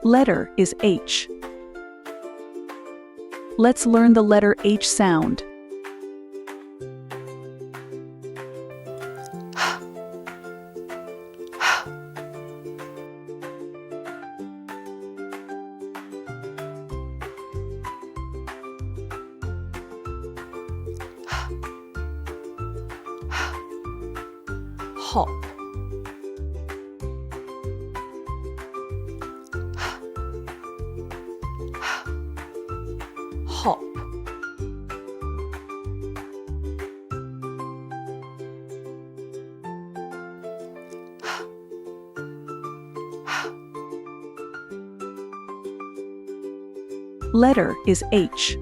Letter is H. Let's learn the letter H sound. Hop. Hop. Letter is H.